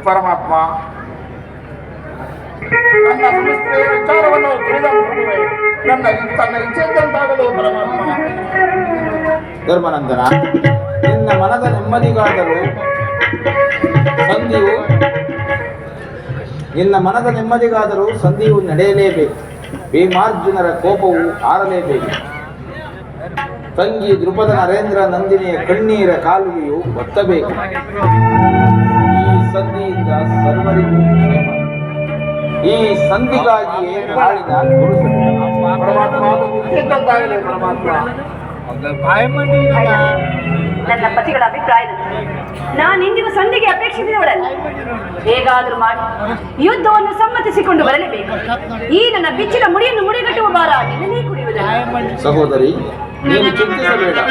ಪರಮಾತ್ಮ, ನನ್ನ ಸಮಸ್ತೆಯ ವಿಚಾರವನ್ನು ತಿಳಿದ ಪ್ರಭುವೇ, ತನ್ನ ಇಚ್ಛೆಯಂತಾಗಲು ಪರಮಾತ್ಮ. ಧರ್ಮನಂದನ, ನಿನ್ನ ಮನದ ನೆಮ್ಮದಿಗಾದರೂ ಸಂಧಿಯು ನಡೆಯಲೇಬೇಕು. ಭೀಮಾರ್ಜುನರ ಕೋಪವು ಆರಲೇಬೇಕು. ತಂಗಿ ದ್ರುಪದ ನರೇಂದ್ರ ನಂದಿನಿಯ ಕಣ್ಣೀರ ಕಾಲುವೆಯು ಒತ್ತಬೇಕು. ಈ ಸಂಧಿಯಿಂದ ಸರ್ವರಿಗೂ ಕ್ಷೇಮ. ಈ ಸಂಧಿಗಾಗಿಯೇ ನಾಳಿನ ನನ್ನ ಪತಿಗಳ ಅಭಿಪ್ರಾಯದಲ್ಲಿ ನಾನಿಂದಿಗೂ ಸಂಧಿಗೆ ಅಪೇಕ್ಷಿಸಿದವಳಲ್ಲ. ಹೇಗಾದರೂ ಮಾಡಿ ಯುದ್ಧವನ್ನು ಸಮ್ಮತಿಸಿಕೊಂಡು ಬರಲೇಬೇಕು. ಈ ನನ್ನ ಬಿಚ್ಚಿನ ಮುಡಿಯನ್ನು ಮುಡಿಗಟ್ಟುವ ಭಾರ ನಿನ್ನೇ ಕುಡಿಯುವುದಲ್ಲ. ಸಹೋದರಿ, ನೀನು ಚಿಂತಿಸಬೇಡ.